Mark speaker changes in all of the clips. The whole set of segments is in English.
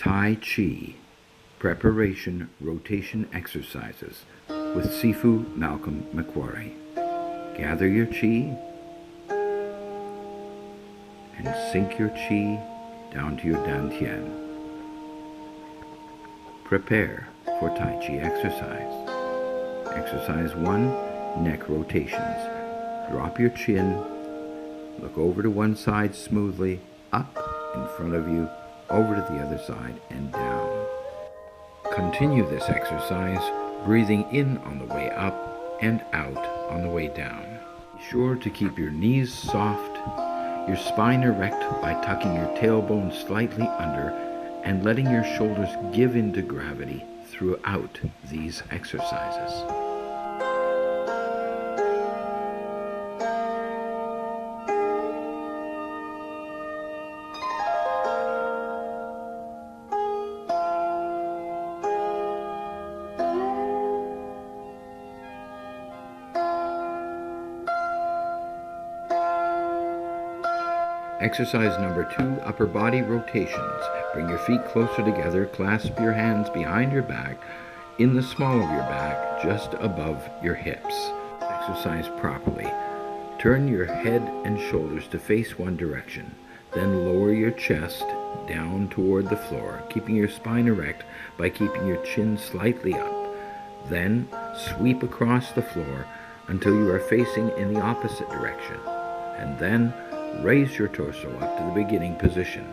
Speaker 1: Tai Chi, Preparation Rotation Exercises with Sifu MacQuarrie. Gather your chi and sink your chi down to your dantian. Prepare for Tai Chi exercise. Exercise 1, neck rotations. Drop your chin, look over to one side smoothly, up in front of you, over to the other side and down. Continue this exercise, breathing in on the way up and out on the way down. Be sure to keep your knees soft, your spine erect by tucking your tailbone slightly under and letting your shoulders give into gravity throughout these exercises. Exercise number 2, upper body rotations. Bring your feet closer together, clasp your hands behind your back, in the small of your back, just above your hips. Exercise properly. Turn your head and shoulders to face one direction. Then lower your chest down toward the floor, keeping your spine erect by keeping your chin slightly up. Then sweep across the floor until you are facing in the opposite direction. And then raise your torso up to the beginning position.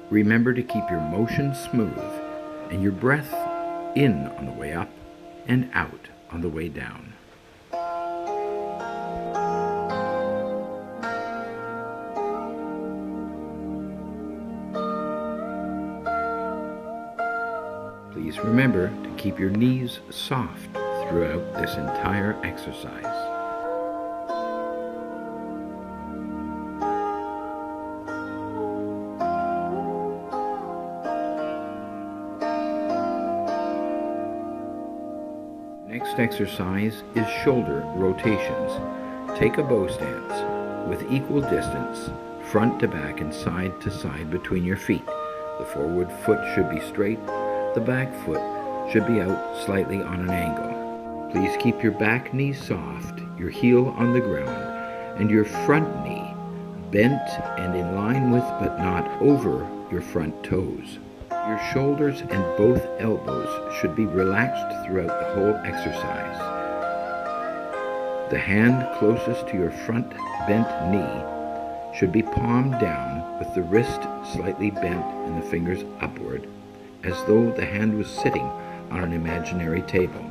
Speaker 1: Remember to keep your motion smooth and your breath in on the way up and out on the way down. Please remember to keep your knees soft throughout this entire exercise. Next exercise is shoulder rotations. Take a bow stance with equal distance, front to back and side to side between your feet. The forward foot should be straight, the back foot should be out slightly on an angle. Please keep your back knee soft, your heel on the ground, and your front knee bent and in line with but not over your front toes. Your shoulders and both elbows should be relaxed throughout the whole exercise. The hand closest to your front bent knee should be palmed down with the wrist slightly bent and the fingers upward, as though the hand was sitting on an imaginary table.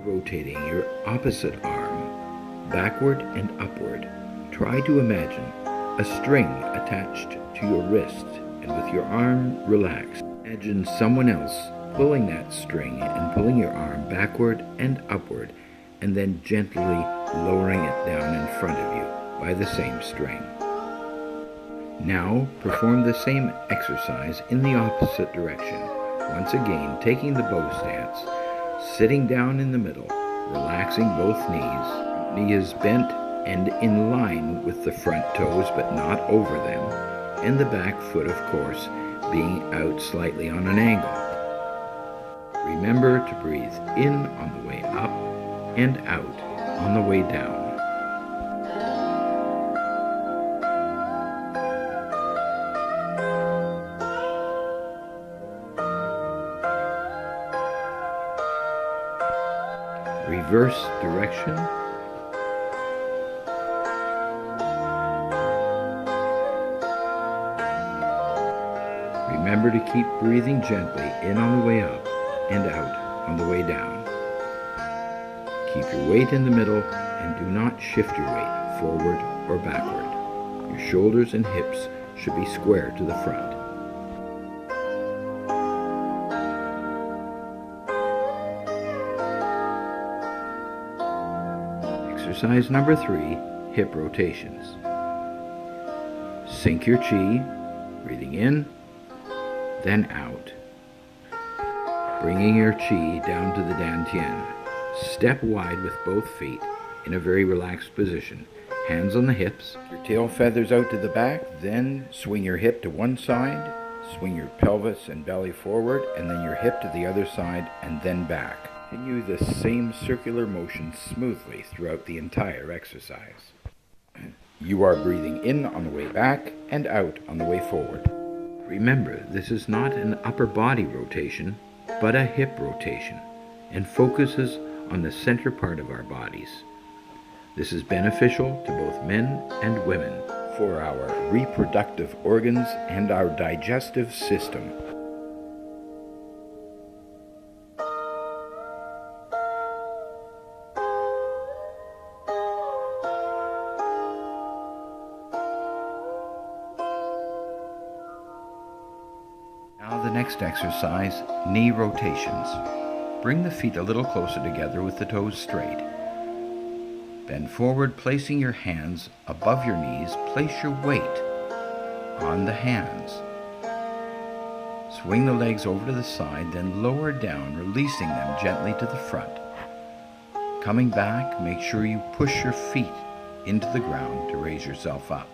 Speaker 1: Rotating your opposite arm backward and upward. Try to imagine a string attached to your wrist and with your arm relaxed. Imagine someone else pulling that string and pulling your arm backward and upward and then gently lowering it down in front of you by the same string. Now perform the same exercise in the opposite direction. Once again, taking the bow stance, sitting down in the middle, relaxing both knees. Knee is bent and in line with the front toes but not over them, and the back foot, of course, being out slightly on an angle. Remember to breathe in on the way up and out on the way down. Reverse direction. Remember to keep breathing gently in on the way up and out on the way down. Keep your weight in the middle and do not shift your weight forward or backward. Your shoulders and hips should be square to the front. Exercise number 3, hip rotations. Sink your chi, breathing in, then out. Bringing your chi down to the dantian. Step wide with both feet in a very relaxed position. Hands on the hips, your tail feathers out to the back, then swing your hip to one side, Swing your pelvis and belly forward, and then your hip to the other side, and then back. Continue the same circular motion smoothly throughout the entire exercise. You are breathing in on the way back and out on the way forward. Remember, this is not an upper body rotation, but a hip rotation, and focuses on the center part of our bodies. This is beneficial to both men and women for our reproductive organs and our digestive system. Now the next exercise, knee rotations. Bring the feet a little closer together with the toes straight. Bend forward, placing your hands above your knees. Place your weight on the hands. Swing the legs over to the side, then lower down, releasing them gently to the front. Coming back, make sure you push your feet into the ground to raise yourself up.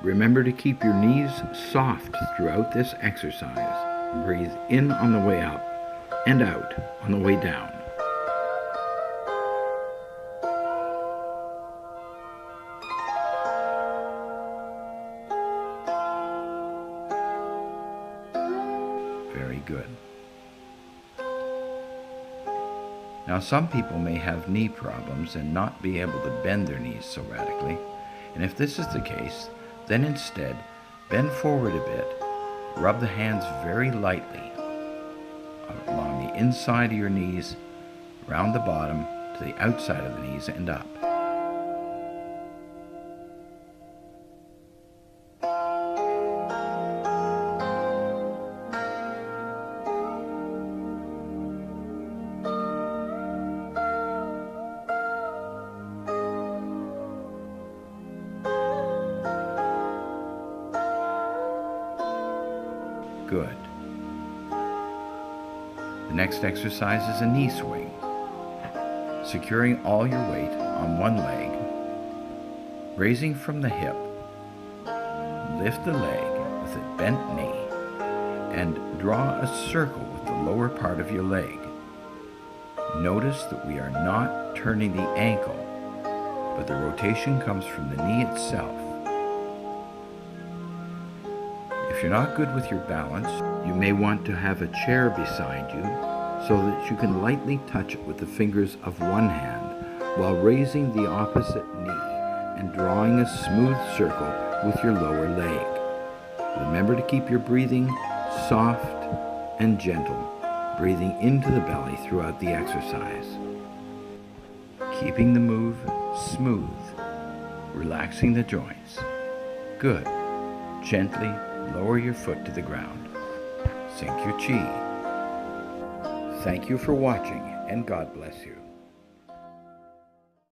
Speaker 1: Remember to keep your knees soft throughout this exercise. Breathe in on the way up and out on the way down. Very good. Now some people may have knee problems and not be able to bend their knees so radically, and if this is the case, then instead bend forward a bit, rub the hands very lightly along the inside of your knees, around the bottom to the outside of the knees and up. Good. The next exercise is a knee swing. Securing all your weight on one leg, raising from the hip, lift the leg with a bent knee, and draw a circle with the lower part of your leg. Notice that we are not turning the ankle, but the rotation comes from the knee itself. If you're not good with your balance, you may want to have a chair beside you so that you can lightly touch it with the fingers of one hand while raising the opposite knee and drawing a smooth circle with your lower leg. Remember to keep your breathing soft and gentle, breathing into the belly throughout the exercise. Keeping the move smooth, relaxing the joints. Good. Gently lower your foot to the ground. Sink your chi. Thank you for watching, and God bless you.